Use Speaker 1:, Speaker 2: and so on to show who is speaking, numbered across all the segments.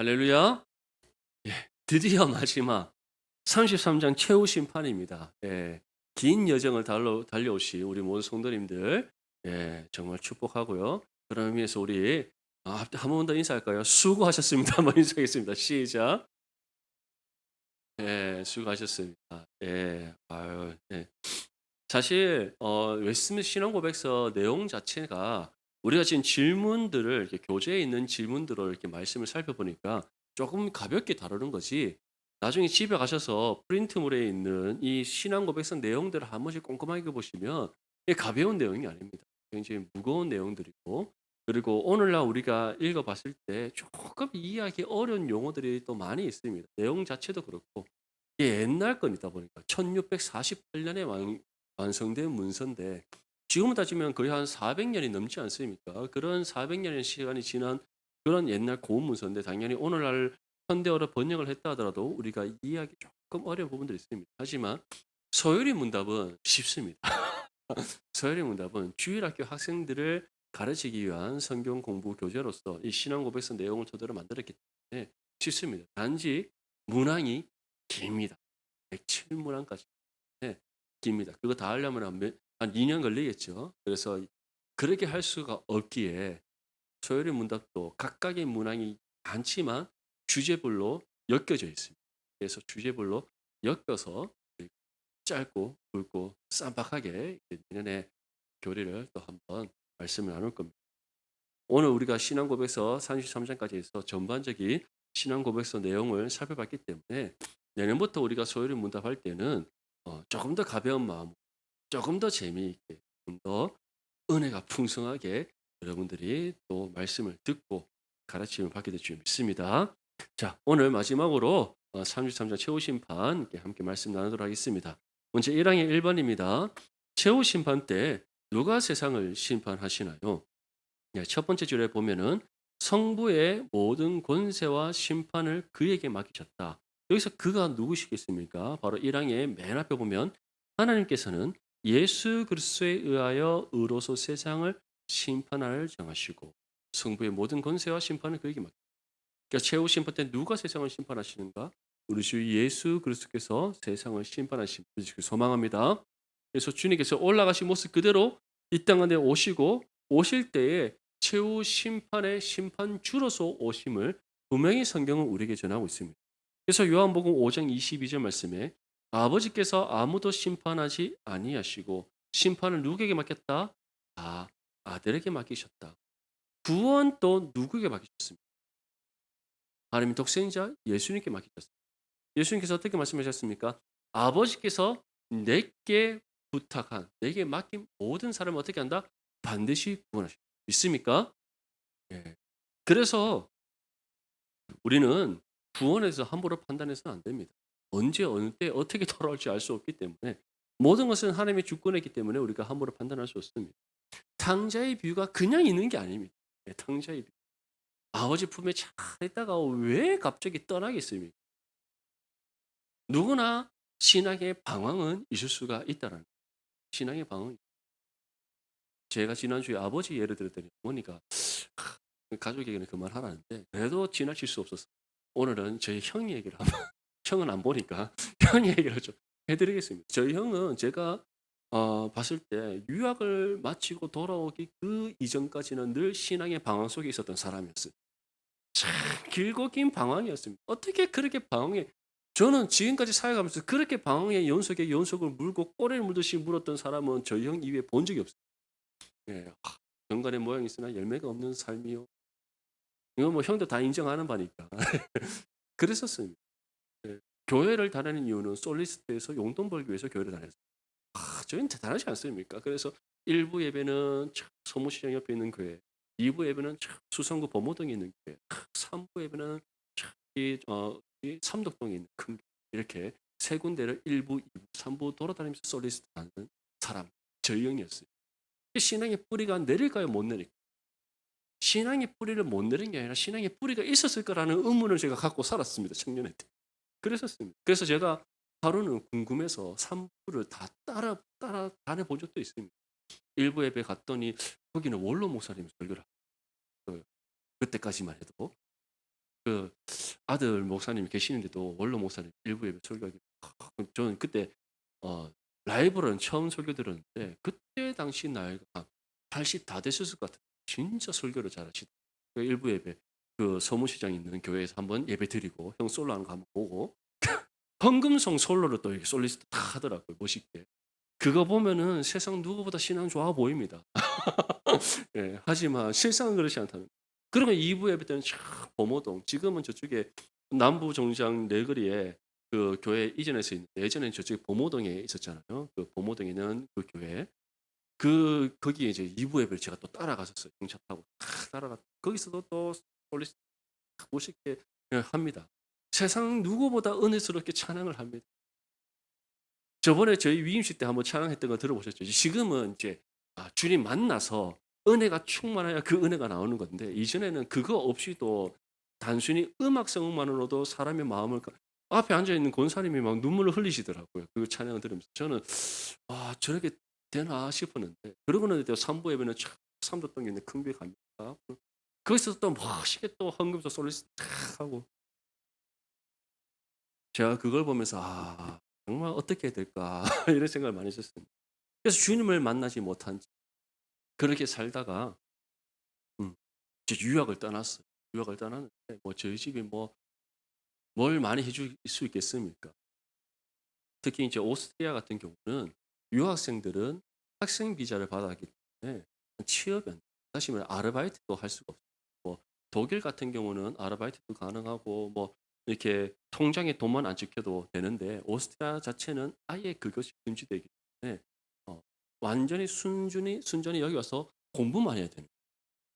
Speaker 1: 할렐루야. 예. 드디어 마지막 33장 최후 심판입니다. 예. 긴 여정을 달려오신 우리 모든 성도님들, 예, 정말 축복하고요. 그런 의미에서 우리 한 번 더 인사할까요? 수고하셨습니다. 한번 인사하겠습니다. 시작. 예, 수고하셨습니다. 예. 아유, 예. 사실 웨스트민스터 신앙 고백서 내용 자체가 우리가 지금 질문들을 이렇게 교재에 있는 질문들을 이렇게 말씀을 살펴보니까 조금 가볍게 다루는 거지, 나중에 집에 가셔서 프린트물에 있는 이 신앙 고백서 내용들을 한 번씩 꼼꼼하게 보시면 이게 가벼운 내용이 아닙니다. 굉장히 무거운 내용들이고, 그리고 오늘날 우리가 읽어봤을 때 조금 이해하기 어려운 용어들이 또 많이 있습니다. 내용 자체도 그렇고 이게 옛날 거니다 보니까 1648년에 완성된 문서인데 지금 따지면 거의 한 400년이 넘지 않습니까? 그런 400년의 시간이 지난 그런 옛날 고운 문서인데 당연히 오늘날 현대어로 번역을 했다 하더라도 우리가 이해하기 조금 어려운 부분들이 있습니다. 하지만 서열의 문답은 쉽습니다. 서열의 문답은 주일학교 학생들을 가르치기 위한 성경 공부 교재로서 이 신앙 고백서 내용을 토대로 만들었기 때문에 쉽습니다. 단지 문항이 깁니다. 107문항까지. 네, 깁니다. 그거 다 하려면 한 2년 걸리겠죠. 그래서 그렇게 할 수가 없기에 소요리 문답도 각각의 문항이 많지만 주제별로 엮여져 있습니다. 그래서 주제별로 엮여서 짧고 굵고 쌈박하게 내년에 교리를 또 한번 말씀을 나눌 겁니다. 오늘 우리가 신앙 고백서 33장까지 해서 전반적인 신앙 고백서 내용을 살펴봤기 때문에 내년부터 우리가 소요리 문답할 때는 조금 더 가벼운 마음, 조금 더 재미있게, 좀 더 은혜가 풍성하게 여러분들이 또 말씀을 듣고 가르침을 받게 될 줄 믿습니다. 자, 오늘 마지막으로 33장 최후 심판 함께 말씀 나누도록 하겠습니다. 먼저 1항의 1번입니다. 최후 심판 때 누가 세상을 심판하시나요? 네, 첫 번째 줄에 보면은 성부의 모든 권세와 심판을 그에게 맡기셨다. 여기서 그가 누구시겠습니까? 바로 1항의 맨 앞에 보면 하나님께서는 예수 그리스도에 의하여 의로서 세상을 심판할 정하시고 성부의 모든 권세와 심판을 그에게 맡. 그러니까 최후 심판 때 누가 세상을 심판하시는가? 우리 주 예수 그리스도께서 세상을 심판하신 분이시길 소망합니다. 그래서 주님께서 올라가신 모습 그대로 이 땅 안에 오시고 오실 때에 최후 심판의 심판주로서 오심을 분명히 성경은 우리에게 전하고 있습니다. 그래서 요한복음 5장 22절 말씀에 아버지께서 아무도 심판하지 아니하시고 심판을 누구에게 맡겼다? 아들에게 맡기셨다. 구원도 누구에게 맡기셨습니까? 하나님의 독생자 예수님께 맡기셨습니다. 예수님께서 어떻게 말씀하셨습니까? 아버지께서 내게 부탁한, 내게 맡긴 모든 사람을 어떻게 한다? 반드시 구원하신다. 믿습니까? 예. 그래서 우리는 구원에서 함부로 판단해서는 안 됩니다. 언제 어느 때 어떻게 돌아올지 알 수 없기 때문에 모든 것은 하나님의 주권이기 때문에 우리가 함부로 판단할 수 없습니다. 탕자의 비유가 그냥 있는 게 아닙니다. 예, 탕자의 비유. 아버지 품에 잘 있다가 왜 갑자기 떠나겠습니까? 누구나 신앙의 방황은 있을 수가 있다는 거예요. 신앙의 방황. 제가 지난주에 아버지 예를 들었더니 어머니가 가족에게는 그만하라는데 그래도 지나칠 수 없어서 오늘은 저희 형 얘기를 한번 형은 안 보니까 형 얘기를 좀 해드리겠습니다. 저희 형은 제가 봤을 때 유학을 마치고 돌아오기 그 이전까지는 늘 신앙의 방황 속에 있었던 사람이었어요. 참 길고 긴 방황이었습니다. 어떻게 그렇게 방황해, 저는 지금까지 살아가면서 그렇게 방황의 연속에 연속을 물고 꼬리를 물듯이 물었던 사람은 저희 형 이외에 본 적이 없어요. 예. 정갈의 모양이 있으나 열매가 없는 삶이요. 이건 뭐 형도 다 인정하는 바니까. 그랬었습니다. 예. 교회를 다니는 이유는 솔리스트에서 용돈 벌기 위해서 교회를 다녔어요. 저희는 대단하지 않습니까? 그래서 1부 예배는 참 소모시장 옆에 있는 교회, 2부 예배는 참 수성구 범호동에 있는 교회, 3부 예배는 참 이 삼덕동에 있는 큰 교회, 이렇게 세 군데를 1부, 2부, 3부 돌아다니면서 솔리스트 하는 사람, 저희 형이었어요. 신앙의 뿌리가 내릴까요? 못 내릴까요? 신앙의 뿌리를 못 내린 게 아니라 신앙의 뿌리가 있었을 거라는 의문을 제가 갖고 살았습니다. 청년회 때. 그랬었습니다. 그래서 제가 하루는 궁금해서 3부를 다 따라 다녀본 적도 있습니다. 일부 예배 갔더니 거기는 원로 목사님이 설교를 하더라고요. 그때까지만 해도. 그 아들 목사님이 계시는데도 원로 목사님 일부 예배 설교하기 저는 그때 어 라이브로는 처음 설교 들었는데 그때 당시 나이가 한 80 다 됐었을 것 같아요. 진짜 설교를 잘하시더라고요. 그 일부 예배 그 서무시장 있는 교회에서 한번 예배 드리고 형 솔로 하는 거 한번 보고 헌금송 솔로를 또 이렇게 솔리스트 다 하더라고요, 멋있게. 그거 보면은 세상 누구보다 신앙 좋아 보입니다. 예. 하지만 실상은 그렇지 않다는. 그러면 2부 예배 때는 촥 범호동 지금은 저쪽에 남부 정류장 내거리에 그 교회 이전해서 있는데 예전에는 저쪽에 범호동에 있었잖아요. 그 범호동에 있는 그 교회. 거기에 이제 2부 예배를 제가 또 따라갔었어요. 경차 타고 탁 따라가 거기서도 또 솔리스트 탁 멋있게 예 합니다. 세상 누구보다 은혜스럽게 찬양을 합니다. 저번에 저희 위임식 때 한번 찬양했던 거 들어보셨죠? 지금은 이제 주님 만나서 은혜가 충만해야 그 은혜가 나오는 건데 이전에는 그거 없이도 단순히 음악성만으로도 사람의 마음을 앞에 앉아 있는 권사님이 막 눈물을 흘리시더라고요. 그 찬양을 들으면서 저는 '아 저렇게 되나?' 싶었는데 그러고 나서 또 3부 예배는 촥 삼도동에 있는 큰 교회 갑니다. 거기서 또 멋있게 또 헌금도 솔리스 탁 하고 제가 그걸 보면서 '아 정말 어떻게 해야 될까?' 이런 생각을 많이 했었습니다. 그래서 주님을 만나지 못한 채 그렇게 살다가 이제 유학을 떠났어요. 유학을 떠났는데 뭐 저희 집이 뭐 뭘 많이 해줄 수 있겠습니까? 특히 이제 오스트리아 같은 경우는 유학생들은 학생 비자를 받았기 때문에 취업이 안 돼요. 다시 말해 아르바이트도 할 수가 없어요. 뭐 독일 같은 경우는 아르바이트도 가능하고 뭐 이렇게 통장에 돈만 안 찍혀도 되는데 오스트리아 자체는 아예 그것이 금지되기 때문에 어 완전히 순전히 여기 와서 공부만 해야 되는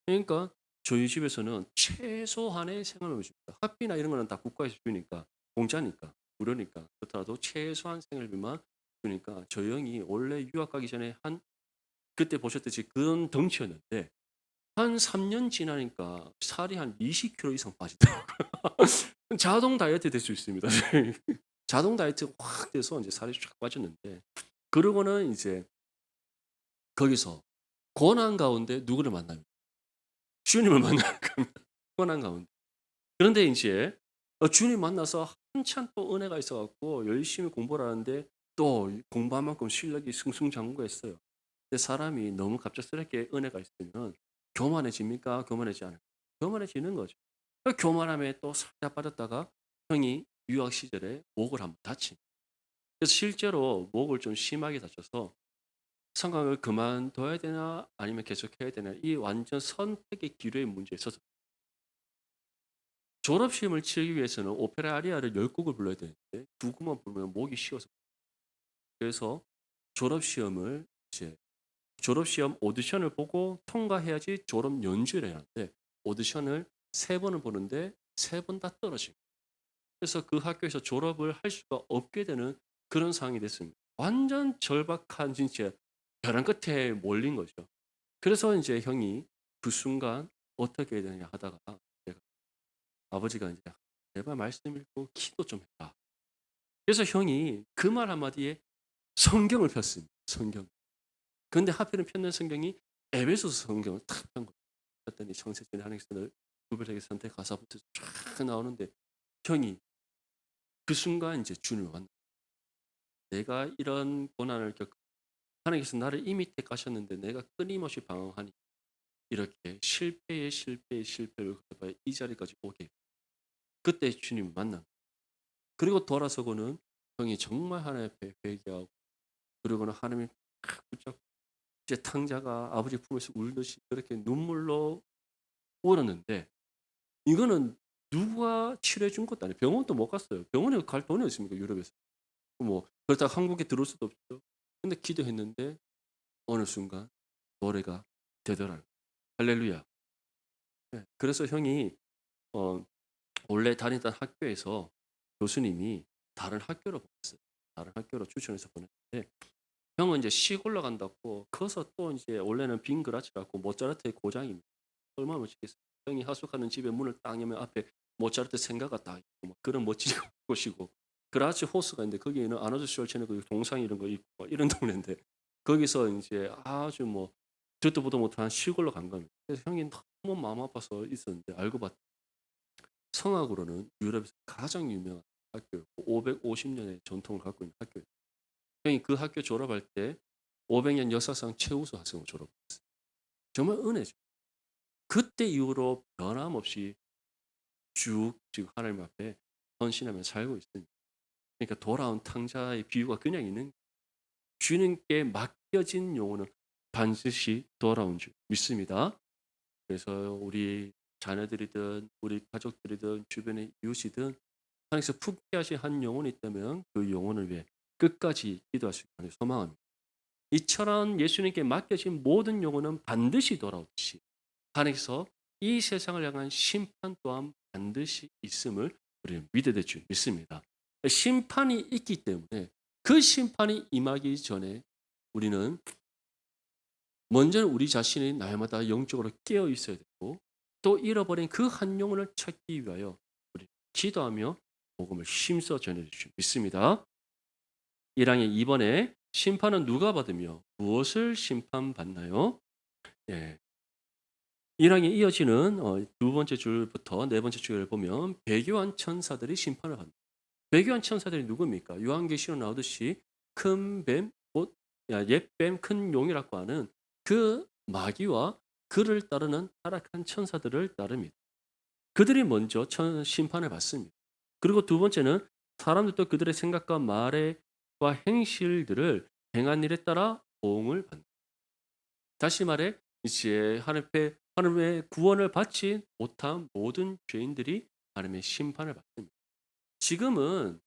Speaker 1: 그러니까 저희 집에서는 최소한의 생활을 줍니다. 학비나 이런 거는 다 국가에서 주니까 공짜니까 무료니까 그렇더라도 최소한 생활비만 주니까 저 형이 원래 유학 가기 전에 한 그때 보셨듯이 그런 덩치였는데 한 3년 지나니까 살이 한 20 킬로 이상 빠지더라고요. 자동 다이어트 될 수 있습니다. 자동 다이어트가 확 돼서 인제 살이 쫙 빠졌는데 그러고는 이제 거기서 고난 가운데 누구를 만나요? 주님을 만나는 겁니다. 고난 가운데. 그런데 인제 주님 만나서 한참 또 은혜가 있어 갖고 열심히 공부를 하는데 또 공부한 만큼 실력이 승승장구했어요. 근데 사람이 너무 갑작스럽게 은혜가 있으면 교만해집니까? 교만해지지 않을까요? 교만해지는 거죠. 그 교만함에 또 살짝 빠졌다가 형이 유학 시절에 목을 한번 다칩니다. 그래서 실제로 목을 좀 심하게 다쳐서 성악을 그만둬야 되나 아니면 계속해야 되나 이 완전 선택의 기로에 문제 있어서 졸업시험을 치르기 위해서는 오페라 아리아를 10 곡을 불러야 되는데 2 곡만 부르면 목이 쉬어서 그래서 졸업시험을 이제 졸업시험 오디션을 보고 통과해야지 졸업 연주를 해야 하는데 오디션을 3 번을 보는데 3번 다 떨어진 거예요. 그래서 그 학교에서 졸업을 할 수가 없게 되는 그런 상황이 됐습니다. 완전 절박한 진짜 벼랑 끝에 몰린 거죠. 그래서 인제 형이 그 순간 어떻게 해야 되냐 하다가 제가 아버지가 인제 "제발 말씀 읽고 기도 좀 해라." 그래서 형이 그 말 한마디에 성경을 폈습니다, 성경. 근데 하필은 폈는 성경이 에베소서 성경을 탁 편 거예요. 폈더니 창세전에 하나님께서 너를 구별하게 선택하사부터 쫙 나오는데 형이 그 순간 인제 주님을 만나 내가 이런 고난을 겪 하나님께서 나를 이미 택하셨는데 내가 끊임없이 방황하니 이렇게 실패의 실패를 거듭하여 이 자리까지 오게 그때 주님을 만난 그리고 돌아서고는 형이 정말 하나님 앞에 회개하고 그러고는 하나님을 탁 붙잡고 이제 탕자가 아버지 품에서 울듯이 그렇게 눈물로 울었는데 이거는 누가 치료해 준 것도 아니에요. 병원도 못 갔어요. 병원에 갈 돈이 어디 있습니까 유럽에서. 뭐 그렇다고 한국에 들어올 수도 없죠. 근데 기도했는데 어느 순간 노래가 되더라고요. 할렐루야. 예. 그래서 형이 어 원래 다니던 학교에서 교수님이 다른 학교로 보냈어요. 다른 학교로 추천해서 보냈는데 형은 이제 시골로 간다고 커서 또 이제 원래는 빈 그라치 갖고 모차르트의 고장입니다. 얼마나 멋있겠어요. 형이 하숙하는 집에 문을 딱 열면 앞에 모차르트 생가가 딱 있고 막 그런 멋진 곳이고 그라치 호수가 있는데 거기에는 아노드 숄체네그 동상 이런 거 있고 막 이런 동네인데 거기서 인제 아주 뭐 듣도 보도 못한 시골로 간 겁니다. 그래서 형이 너무 마음 아파서 있었는데 알고 봤더니 성악으로는 유럽에서 가장 유명한 학교였고 550년의 전통을 갖고 있는 학교예요. 형이 그 학교 졸업할 때 500년 역사상 최우수 학생으로 졸업했어요. 정말 은혜죠. 그때 이후로 변함없이 쭉 지금 하나님 앞에 헌신하며 살고 있습니다. 그러니까 돌아온 탕자의 비유가 그냥 있는 주님께 맡겨진 영혼은 반드시 돌아온 줄 믿습니다. 그래서 우리 자녀들이든 우리 가족들이든 주변의 이웃이든 하나님께서 품게 하신 한 영혼이 있다면 그 영혼을 위해 끝까지 기도할 수 있기를 소망합니다. 이처럼 예수님께 맡겨진 모든 영혼은 반드시 돌아오듯이 하나님께서 이 세상을 향한 심판 또한 반드시 있음을 우리는 믿어야 될 줄 믿습니다. 심판이 있기 때문에 그 심판이 임하기 전에 우리는 먼저 우리 자신이 날마다 영적으로 깨어 있어야 되고 또 잃어버린 그 한 영혼을 찾기 위하여 우리 기도하며 복음을 힘써 전해 주실 믿습니다. 1항의 2번에 심판은 누가 받으며 무엇을 심판받나요? 예. 1항에 이어지는 두 번째 줄부터 네 번째 줄을 보면 배교한 천사들이 심판을 받는다. 배교한 천사들이 누굽니까? 요한계시로 나오듯이 큰 뱀, 곧 옛뱀, 큰 용이라고 하는 그 마귀와 그를 따르는 타락한 천사들을 따릅니다. 그들이 먼저 심판을 받습니다. 그리고 두 번째는 사람들도 그들의 생각과 말과 행실들을 행한 일에 따라 보응을 받는다. 다시 말해 이제 하나님의 구원을 받지 못한 모든 죄인들이 하나님의 심판을 받습니다. 지금은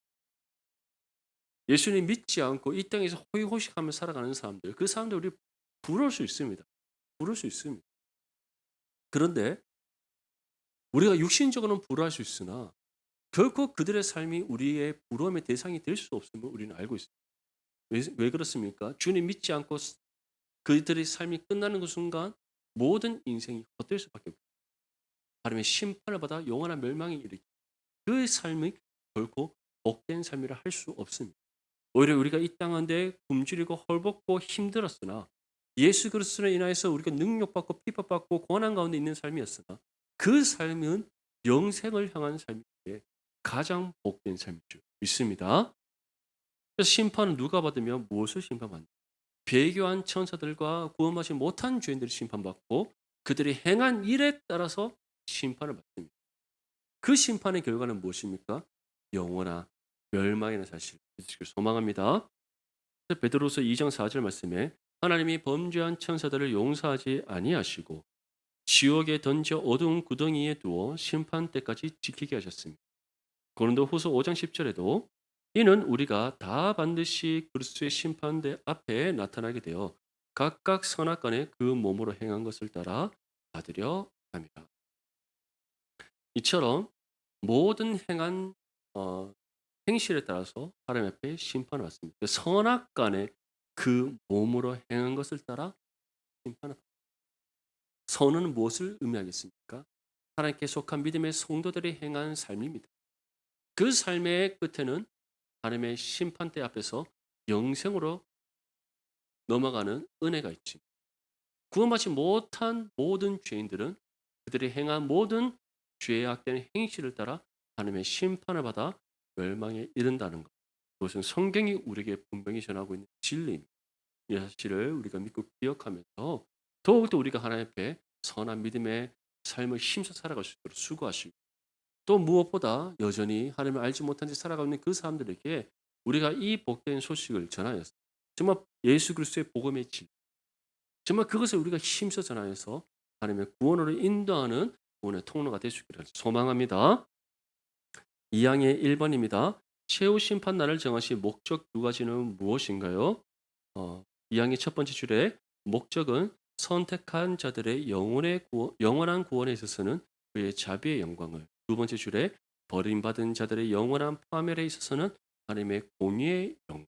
Speaker 1: 예수님 믿지 않고 이 땅에서 호의호식하며 살아가는 사람들, 그 사람들 우리 부러울 수 있습니다. 부러울 수 있습니다. 그런데 우리가 육신적으로는 부러워할 수 있으나 결코 그들의 삶이 우리의 부러움의 대상이 될 수 없음을 우리는 알고 있습니다. 왜 그렇습니까? 주님 믿지 않고 그들의 삶이 끝나는 그 순간 모든 인생이 헛될 수밖에 없습니다. 하나님의 심판을 받아 영원한 멸망에 이르기 그 삶이 결코 복된 삶이라 할 수 없습니다. 오히려 우리가 이 땅 가운데 굶주리고 헐벗고 힘들었으나 예수 그리스도로 인하여서 우리가 능력받고 핍박받고 고난 가운데 있는 삶이었으나 그 삶은 영생을 향한 삶이기에 가장 복된 삶인 줄 믿습니다. 그래서 심판은 누가 받으며 무엇을 심판받는다? 배교한 천사들과 구원하지 못한 죄인들이 심판받고 그들이 행한 일에 따라서 심판을 받습니다. 그 심판의 결과는 무엇입니까? 영원한 멸망이라는 사실을 소망합니다. 베드로서 2장 4절 말씀에 하나님이 범죄한 천사들을 용서하지 아니하시고 지옥에 던져 어두운 구덩이에 두어 심판 때까지 지키게 하셨습니다. 고린도후서 5장 10절에도 이는 우리가 다 반드시 그리스도의 심판대 앞에 나타나게 되어 각각 선악간에 그 몸으로 행한 것을 따라 받으려 합니다. 이처럼 모든 행한 행실에 따라서 하나님 앞에 심판을 받습니다. 선악간에 그 몸으로 행한 것을 따라 심판을 받습니다. 선은 무엇을 의미하겠습니까? 하나님께 속한 믿음의 성도들이 행한 삶입니다. 그 삶의 끝에는 하나님의 심판대 앞에서 영생으로 넘어가는 은혜가 있지. 구원받지 못한 모든 죄인들은 그들이 행한 모든 죄악된 행실을 따라 하나님의 심판을 받아 멸망에 이른다는 것. 그것은 성경이 우리에게 분명히 전하고 있는 진리입니다. 이 사실을 우리가 믿고 기억하면서 더욱더 우리가 하나님 앞에 선한 믿음의 삶을 힘써 살아갈 수 있도록 수고하시고 또 무엇보다 여전히 하나님을 알지 못한 채 살아가고 있는 그 사람들에게 우리가 이 복된 소식을 전하여서 정말 예수 그리스도의 복음의 질 정말 그것을 우리가 힘써 전하여서 하나님의 구원으로 인도하는 구원의 통로가 될 수 있기를 소망합니다. 2항의 1번입니다. 최후 심판 날을 정하신 목적 두 가지는 무엇인가요? 2항의 첫 번째 줄에 목적은 선택한 자들의 영원한 구원에 있어서는 그의 자비의 영광을, 두 번째 줄에 버림받은 자들의 영원한 파멸에 있어서는 하나님의 공의의 영광.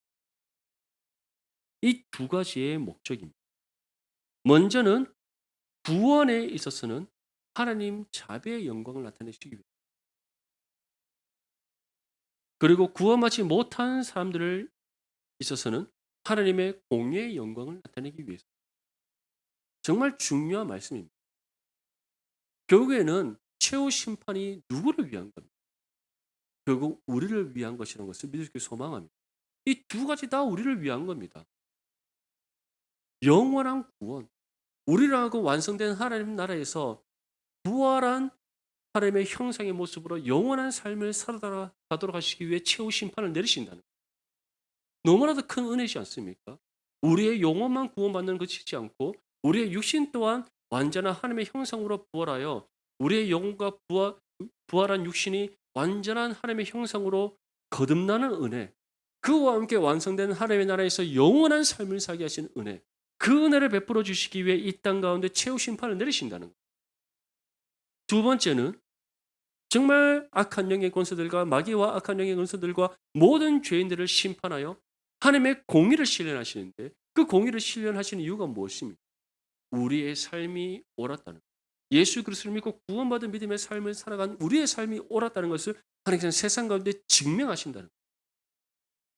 Speaker 1: 이 두 가지의 목적입니다. 먼저는 구원에 있어서는 하나님 자비의 영광을 나타내시기 위해 그리고 구원받지 못한 사람들을 있어서는 하나님의 공의의 영광을 나타내기 위해서 정말 중요한 말씀입니다. 결국에는 최후 심판이 누구를 위한 겁니까? 결국 우리를 위한 것이라는 것을 믿을 수 소망합니다. 이 두 가지 다 우리를 위한 겁니다. 영원한 구원, 우리라고 완성된 하나님 나라에서 부활한 하나님의 형상의 모습으로 영원한 삶을 살아가도록 하시기 위해 최후 심판을 내리신다는 거예요. 너무나도 큰 은혜지 않습니까? 우리의 영혼만 구원받는 것이지 않고 우리의 육신 또한 완전한 하나님의 형상으로 부활하여 우리의 영혼과 부활한 육신이 완전한 하나님의 형상으로 거듭나는 은혜, 그와 함께 완성된 하나님의 나라에서 영원한 삶을 살게 하신 은혜, 그 은혜를 베풀어 주시기 위해 이 땅 가운데 최후 심판을 내리신다는 거예요. 두 번째는 정말 악한 영의 권세들과 마귀와 악한 영의 권세들과 모든 죄인들을 심판하여 하나님의 공의를 실현하시는데, 그 공의를 실현하시는 이유가 무엇입니까? 우리의 삶이 옳았다는 것. 예수 그리스도를 믿고 구원받은 믿음의 삶을 살아간 우리의 삶이 옳았다는 것을 하나님께서 세상 가운데 증명하신다는 것.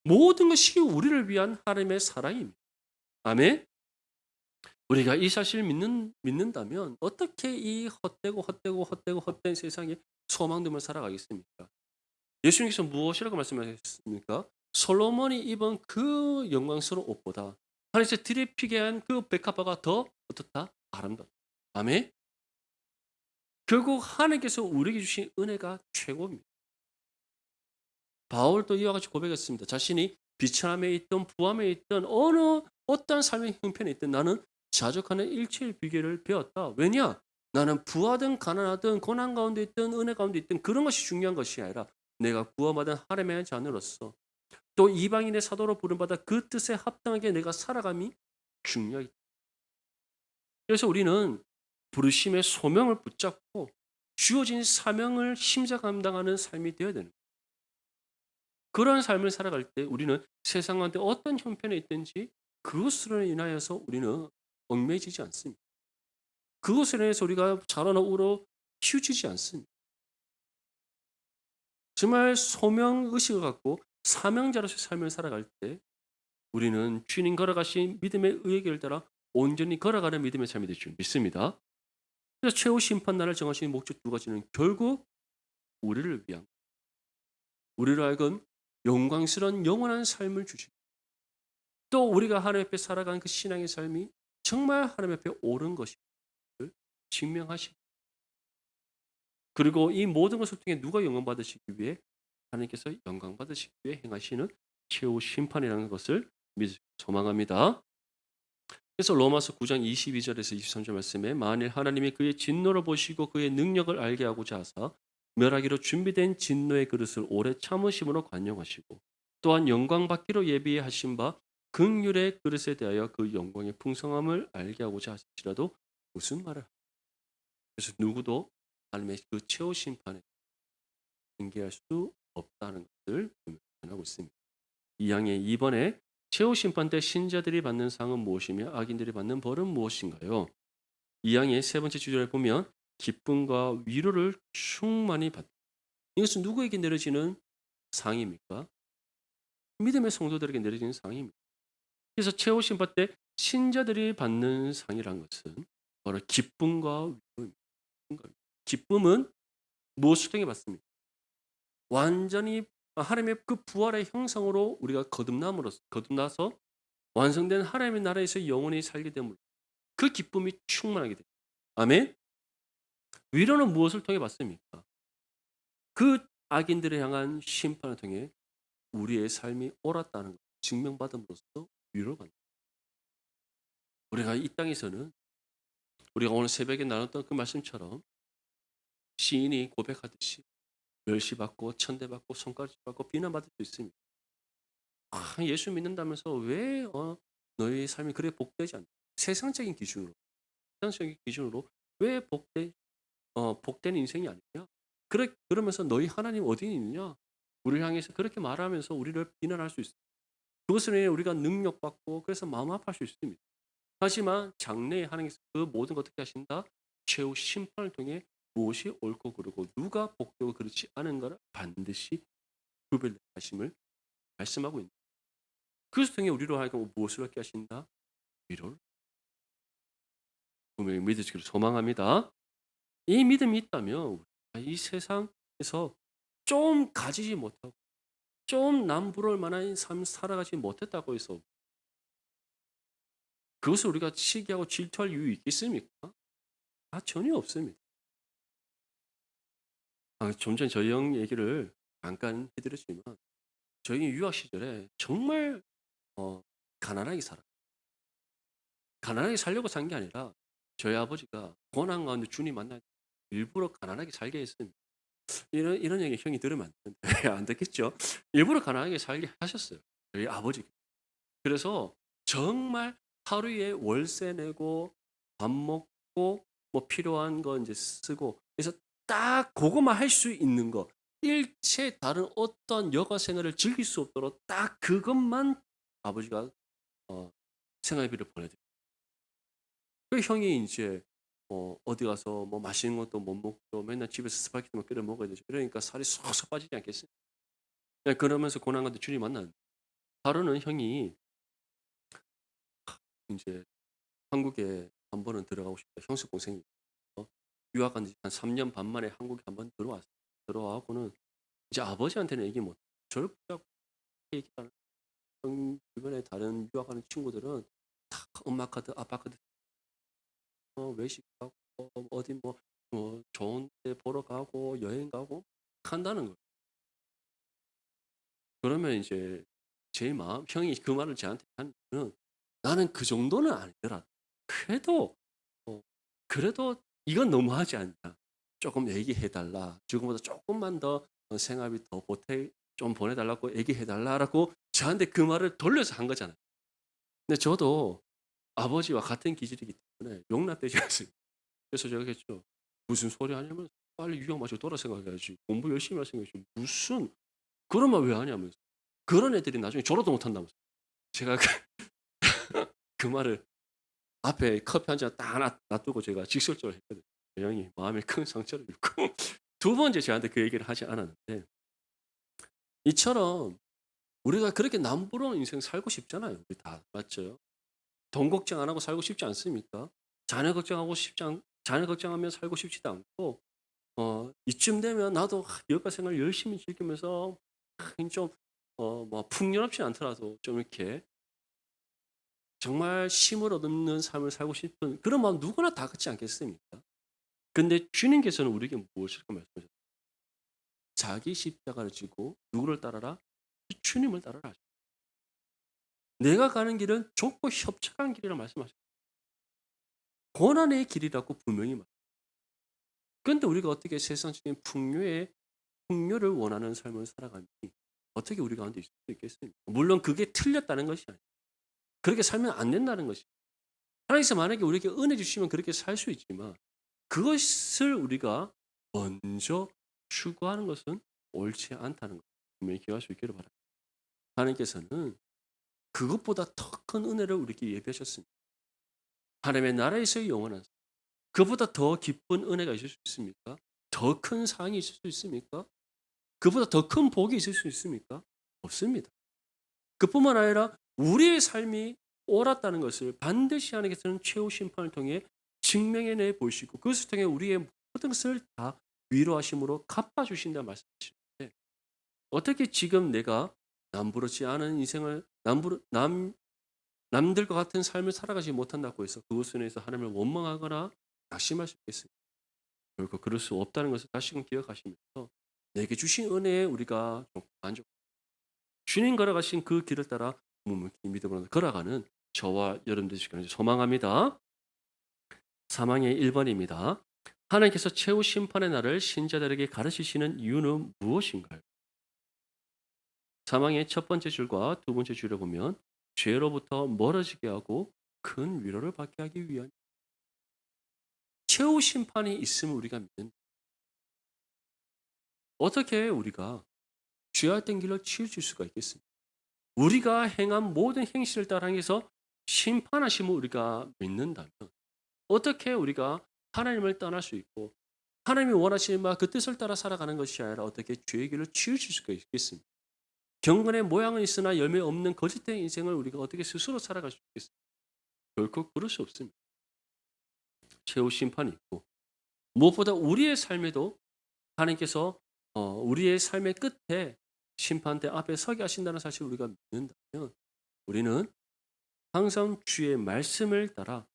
Speaker 1: 모든 것이 우리를 위한 하나님의 사랑입니다. 아멘. 우리가 이 사실을 믿는다면 어떻게 이 헛된 세상에 소망됨을 살아가겠습니까? 예수님께서 무엇이라고 말씀하셨습니까? 솔로몬이 입은 그 영광스러운 옷보다 하늘에서 들이피게 한 그 백합화가 더 어떻다? 아름답다. 아멘. 결국 하나님께서 우리에게 주신 은혜가 최고입니다. 바울도 이와 같이 고백했습니다. 자신이 비천함에 있던 부함에 있던 어떤 삶의 형편에 있든 나는 자족하는 일체의 비결을 배웠다. 왜냐? 나는 부하든 가난하든 고난 가운데 있든 은혜 가운데 있든 그런 것이 중요한 것이 아니라 내가 구원받은 하나님의 자녀로서 또 이방인의 사도로 부름받아 그 뜻에 합당하게 내가 살아감이 중요하다. 그래서 우리는 부르심의 소명을 붙잡고 주어진 사명을 심사 감당하는 삶이 되어야 되는 거예요. 그런 삶을 살아갈 때 우리는 세상 가운데 어떤 형편에 있든지 그것으로 인하여서 우리는 얽매이지 않습니다. 그것으로 인해서 우리가 자라나 울어 치우치지 않습니다. 정말 소명의식을 갖고 사명자로서의 삶을 살아갈 때 우리는 주님 걸어가신 믿음의 의의 길을 따라 온전히 걸어가는 믿음의 삶이 될 줄 믿습니다. 그래서 최후 심판날을 정하신 목적 두 가지는 결국 우리를 위한, 우리로 하여금 영광스러운 영원한 삶을 주시고 또 우리가 하나님 앞에 살아가는 그 신앙의 삶이 정말 하나님 앞에 옳은 것임을 증명하시고, 그리고 이 모든 것을 통해 누가 영광 받으시기 위해 하나님께서 영광 받으시기 위해 행하시는 최후 심판이라는 것을 소망합니다. 그래서 로마서 9장 22절에서 23절 말씀에 만일 하나님이 그의 진노를 보시고 그의 능력을 알게 하고자 하사 멸하기로 준비된 진노의 그릇을 오래 참으심으로 관용하시고 또한 영광 받기로 예비하신 바 긍휼의 그릇에 대하여 그 영광의 풍성함을 알게 하고자 하실지라도 무슨 말을, 그래서 누구도 하나님의 그 최후 심판에 승계할 수 없다는 것을 표현하고 있습니다. 이 양의 2번에 최후 심판 때 신자들이 받는 상은 무엇이며 악인들이 받는 벌은 무엇인가요? 이 양의 세 번째 주절에 보면 기쁨과 위로를 충만히 받다. 이것은 누구에게 내려지는 상입니까? 믿음의 성도들에게 내려지는 상입니다. 그래서 최후 심판 때 신자들이 받는 상이란 것은 바로 기쁨과 위로입니다. 기쁨은 무엇을 통해 받습니까? 완전히 하나님의 그 부활의 형상으로 우리가 거듭나서 완성된 하나님의 나라에서 영원히 살게 됨으로 그 기쁨이 충만하게 됩니다. 아멘. 위로는 무엇을 통해 받습니까? 그 악인들을 향한 심판을 통해 우리의 삶이 옳았다는 것 증명받음으로써 위로를 받는. 우리가 이 땅에서는 우리가 오늘 새벽에 나눴던 그 말씀처럼 시인이 고백하듯이 멸시받고 천대받고 손가락질받고 비난받을 수 있습니다. 예수 믿는다면서 왜 너희 삶이 그래 복되지 않냐? 세상적인 기준으로 왜 복된 인생이 아니냐? 그러면서 너희 하나님 어디 있느냐? 우리를 향해서 그렇게 말하면서 우리를 비난할 수 있어요. 그것으로 인해 우리가 능력받고 그래서 마음 아파할 수 있습니다. 하지만 장래에 하나님께서 그 모든 것 어떻게 하신다? 최후 심판을 통해 무엇이 옳고 그르고 누가 복되고 그렇지 않은가를 반드시 구별하심을 말씀하고 있는. 그것을 통해 우리로 하여금 무엇을 얻게 하신다? 위로를. 분명히 믿으시기를 소망합니다. 이 믿음이 있다면 이 세상에서 좀 가지지 못하고 좀 남부러울 만한 삶 살아가지 못했다고 해서 그것을 우리가 시기하고 질투할 이유 있겠습니까? 전혀 없습니다. 좀 전에 저희 형 얘기를 잠깐 해 드렸지만 저희 유학 시절에 정말 어 가난하게 살았어요. 가난하게 살려고 산 게 아니라 저희 아버지가 고난 가운데 주님 만날 때 일부러 가난하게 살게 했습니다. 이런 얘기 형이 들으면 안 되는데 안 듣겠죠? 일부러 가난하게 살게 하셨어요, 저희 아버지가. 그래서 정말 하루에 월세 내고 밥 먹고 뭐 필요한 거 인제 쓰고 그래서 딱 고거만 할 수 있는 거 일체 다른 어떤 여가 생활을 즐길 수 없도록 딱 그것만 아버지가 어 생활비를 보내드려요. 그 형이 인제 어디 가서 뭐 맛있는 것도 못 먹고 맨날 집에서 스파게티만 끓여 먹어야 되죠. 이러니까 살이 쏙쏙 빠지지 않겠어요? 예 그러면서 고난 가운데 주님 만났는데 하루는 형이 인제 한국에 한 번은 들어가고 싶다. 형수 동생이 유학 간 지 한 3년 반 만에 한국에 한번 들어왔어요. 들어와 갖고는 이제 아버지한테는 얘기 못 해요. 저를 붙잡고 얘기하는 형 주변에 다른 유학하는 친구들은 다 엄마 카드, 아빠 카드 외식하고 어디 좋은 데 보러 가고 여행 가고 한다는 거예요. 그러면 이제 제 마음 형이 그 말을 저한테 한 이유는 나는 그 정도는 아니더라도 그래도 어 그래도 "이건 너무하지 않냐. 쪼끔 얘기해 달라. 지금보다 쪼끔만 더 생활비 더 보태 좀 보내 달라고 얘기해 달라."라고 저한테 그 말을 돌려서 한 거잖아요. 근데 저도 아버지와 같은 기질이기 때문에 용납되지 않습니다. 그래서 제가 했죠. "무슨 소리 하냐면서 빨리 유학 마치고 돌아 생각해야지. 공부 열심히 할 생각이지 무슨 그런 말 왜 하냐."면서. 그런 애들이 나중에 졸업도 못 한다면서요. 제가 그 말을 앞에 커피 한 잔 딱 놔두고 제가 직설적으로 했거든요. 그 형이 마음에 큰 상처를 입고 두 번째 저한테 그 얘기를 하지 않았는데 이처럼 우리가 그렇게 남부러운 인생 살고 싶잖아요, 우리 다. 맞죠? 돈 걱정 안 하고 살고 싶지 않습니까? 자녀 걱정하며 살고 싶지도 않고 이쯤 되면 나도 여가 생활 열심히 즐기면서 좀 뭐 풍요롭지 않더라도 좀 이렇게 정말 쉼을 얻는 삶을 살고 싶은 그런 마음 누구나 다 같지 않겠습니까? 근데 주님께서는 우리에게 무엇을 말씀하셨어요? 자기 십자가를 지고 누구를 따르라? 주님을 따르라. 내가 가는 길은 좁고 협착한 길이라 말씀하셨어요. 고난의 길이라고 분명히 말. 그런데 우리가 어떻게 세상적인 풍요를 원하는 삶을 살아가니 어떻게 우리 가운데 있을 수 있겠습니까? 물론 그게 틀렸다는 것이 아니에요. 그렇게 살면 안 된다는 것이. 하나님께서 만약에 우리에게 은혜 주시면 그렇게 살 수 있지만 그것을 우리가 먼저 추구하는 것은 옳지 않다는 것 분명히 기억할 수 있기를 바랍니다. 하나님께서는 그것보다 더 큰 은혜를 우리에게 예비하셨습니다. 하나님의 나라에서의 영원한 삶. 그보다 더 기쁜 은혜가 있을 수 있습니까? 더 큰 사랑이 있을 수 있습니까? 그보다 더 큰 복이 있을 수 있습니까? 없습니다. 그뿐만 아니라 우리의 삶이 옳았다는 것을 반드시 하나님께서는 최후 심판을 통해 증명해내 보시고 그것을 통해 우리의 모든 것을 다 위로하심으로 갚아주신다 말씀하시는데 어떻게 지금 내가 남부럽지 않은 인생을 남들과 같은 삶을 살아가지 못한다고 해서 그것에 인해서 하나님을 원망하거나 낙심할 수 있겠습니까? 결코 그럴 수 없다는 것을 다시금 기억하시면서 내게 주신 은혜에 우리가 좀 만족 주님 걸어가신 그 길을 따라 묵묵히 믿음으로 걸어가는 저와 여러분들 시간을 소망합니다. 사망의 1번입니다. 하나님께서 최후 심판의 날을 신자들에게 가르치시는 이유는 무엇인가요? 사망의 첫 번째 줄과 두 번째 줄에 보면 죄로부터 멀어지게 하고 큰 위로를 받게 하기 위한 최후 심판이 있음을 우리가 믿는 어떻게 우리가 죄악 된 길을 치우칠 수가 있겠습니까? 우리가 행한 모든 행실을 따라 행해서 심판하심을 우리가 믿는다면 어떻게 우리가 하나님을 떠날 수 있고 하나님이 원하시는 바 그 뜻을 따라 살아가는 것이 아니라 어떻게 죄의 길을 치우칠 수가 있겠습니까? 경건의 모양은 있으나 열매 없는 거짓된 인생을 우리가 어떻게 스스로 살아갈 수 있겠습니까? 결코 그럴 수 없습니다. 최후 심판이 있고 무엇보다 우리의 삶에도 하나님께서 우리의 삶의 끝에 심판대 앞에 서게 하신다는 사실을 우리가 믿는다면 우리는 항상 주의 말씀을 따라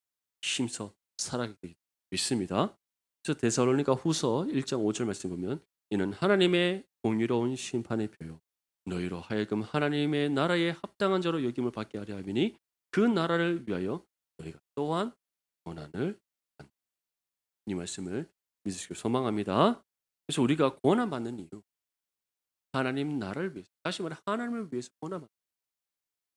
Speaker 1: 힘써 살아가게 되기 믿습니다. 그래서 데살로니가 후서 1장 5절 말씀 보면 이는 하나님의 공의로운 심판의 표요 너희로 하여금 하나님의 나라에 합당한 자로 여김을 받게 하려 함이니 그 나라를 위하여 너희가 또한 고난을 받는 이 말씀을 믿으시길 소망합니다. 그래서 우리가 고난 받는 이유 하나님 나라를 위해서 다시 말해 하나님을 위해서 고난 받는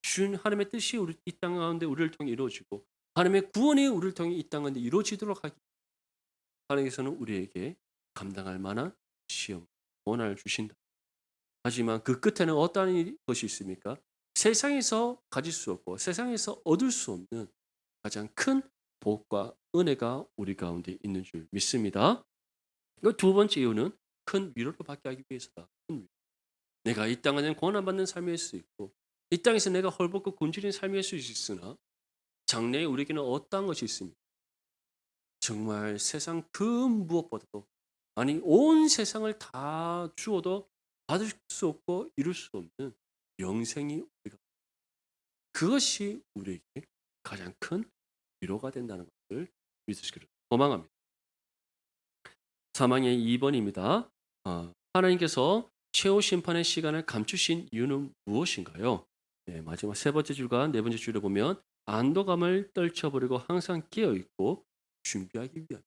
Speaker 1: 준 하나님의 뜻이 우리 이 땅 가운데 우리를 통해 이루어지고 하나님의 구원이 우리를 통해 이 땅 가운데 이루어지도록 하기 하나님께서는 우리에게 감당할 만한 시험, 고난을 주신다. 하지만 그 끝에는 어떠한 것이 있습니까? 세상에서 가질 수 없고 세상에서 얻을 수 없는 가장 큰 복과 은혜가 우리 가운데 있는 줄 믿습니다. 두 번째 이유는 큰 위로를 받게 하기 위해서다. 큰 위로. 내가 이 땅에는 고난받는 삶일 수 있고 이 땅에서 내가 헐벗고 굶주린 삶일 수 있으나 장래에 우리에게는 어떠한 것이 있습니까? 정말 세상 그 무엇보다도 아니 온 세상을 다 주어도 받을 수 없고 이룰 수 없는 영생이 우리가 그것이 우리에게 가장 큰 위로가 된다는 것을 믿으시기를 소망합니다. 사망의 2번입니다. 하나님께서 최후 심판의 시간을 감추신 이유는 무엇인가요? 네, 마지막 세 번째 줄과 네 번째 줄을 보면 안도감을 떨쳐버리고 항상 깨어있고 준비하기 위함.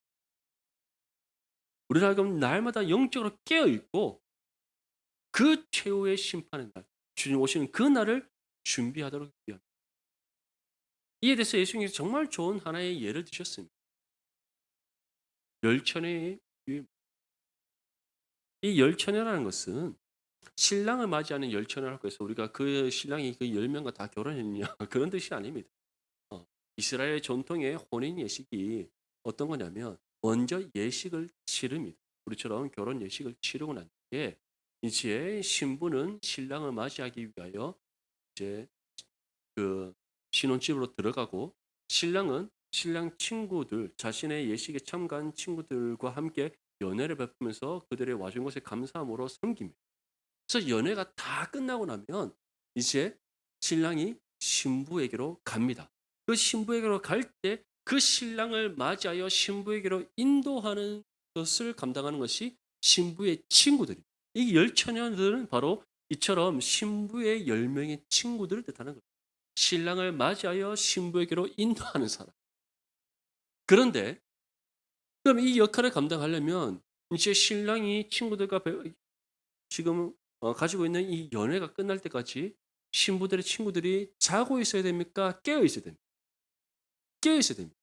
Speaker 1: 우리가 지금 날마다 영적으로 깨어있고 그 최후의 심판의 날, 주님 오시는 그 날을 준비하도록 위함. 이에 대해서 예수님께서 정말 좋은 하나의 예를 드셨습니다. 열천의 유해. 이 열처녀라는 것은 신랑을 맞이하는 열처녀라고 해서 우리가 그 신랑이 그 10명과 다 결혼했냐 그런 뜻이 아닙니다. 이스라엘 전통의 혼인 예식이 어떤 거냐면 먼저 예식을 치릅니다. 우리처럼 결혼 예식을 치르고 난 뒤에 이제 신부는 신랑을 맞이하기 위하여 이제 그 신혼집으로 들어가고 신랑은 신랑 친구들 자신의 예식에 참가한 친구들과 함께 연애를 베푸면서 그들의 와준 것에 감사함으로 섬깁니다. 그래서 연애가 다 끝나고 나면 이제 신랑이 신부에게로 갑니다. 그 신부에게로 갈 때 그 신랑을 맞이하여 신부에게로 인도하는 것을 감당하는 것이 신부의 친구들입니다. 이 열 처녀들은 바로 이처럼 신부의 10명의 친구들을 뜻하는 거예요. 신랑을 맞이하여 신부에게로 인도하는 사람. 그런데 그럼 이 역할을 감당하려면 이제 신랑이 친구들과 지금 가지고 있는 이 연애가 끝날 때까지 신부들의 친구들이 자고 있어야 됩니까? 깨어 있어야 됩니까? 깨어 있어야 됩니다.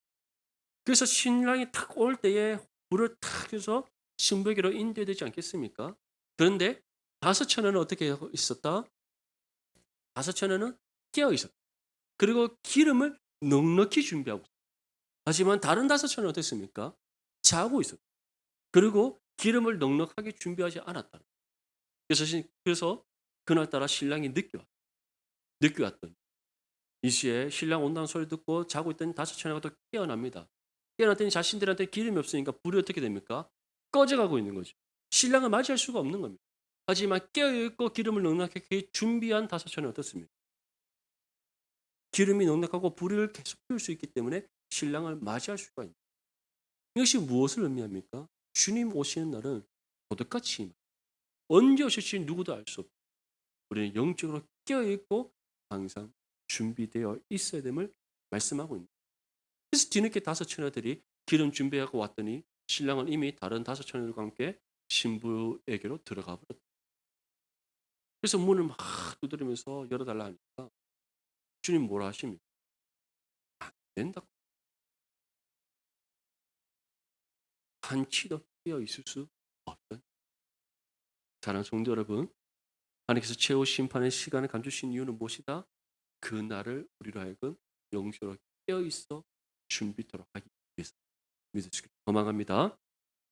Speaker 1: 그래서 신랑이 탁 올 때에 불을 탁 켜서 신부에게로 인도해야 되지 않겠습니까? 그런데 다섯 처녀는 어떻게 하고 있었다? 다섯 처녀는 깨어 있었다. 그리고 기름을 넉넉히 준비하고 있었다. 하지만 다른 다섯 처녀는 어땠습니까? 자고 있었다. 그리고 기름을 넉넉하게 준비하지 않았다. 그래서 그날따라 신랑이 늦게 왔더니 이시에 신랑 온다는 소리 듣고 자고 있던 다섯 처녀가 또 깨어납니다. 깨어났더니 자신들한테 기름이 없으니까 불이 어떻게 됩니까? 꺼져가고 있는 거죠. 신랑을 맞이할 수가 없는 겁니다. 하지만 깨어있고 기름을 넉넉하게 준비한 다섯 처녀는 어떻습니까? 기름이 넉넉하고 불을 계속 피울 수 있기 때문에 신랑을 맞이할 수가 있는 이것이 무엇을 의미합니까? 주님 오시는 날은 도둑같이 언제 오실지 누구도 알 수 없고 우리는 영적으로 깨어있고 항상 준비되어 있어야 됨을 말씀하고 있는 거예요. 그래서 뒤늦게 다섯 처녀들이 기름 준비하고 왔더니 신랑은 이미 다른 다섯 처녀들과 함께 신부에게로 들어가 버렸다. 그래서 문을 막 두드리면서 열어달라 하니까 주님 뭐라 하십니까? 안 된다고. 한치도 깨어 있을 수 없다. 사랑하는 성도 여러분, 하나님께서 최후 심판의 시간을 감추신 이유는 무엇이다? 그 날을 우리로 하여금 영적으로 깨어 있어 준비토록 하기 위해서 믿으시길 소망합니다.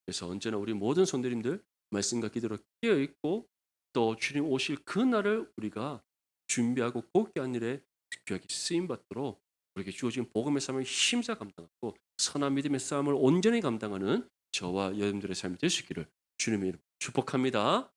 Speaker 1: 그래서 언제나 우리 모든 성도님들 말씀과 기도로 깨어 있고 또 주님 오실 그 날을 우리가 준비하고 곧게 한 일에 귀하게 쓰임 받도록 우리에게 주어진 복음의 삶을 힘써 감당하고 선한 믿음의 싸움을 온전히 감당하는 저와 여러분들의 삶이 될 수 있기를 주님의 이름 축복합니다.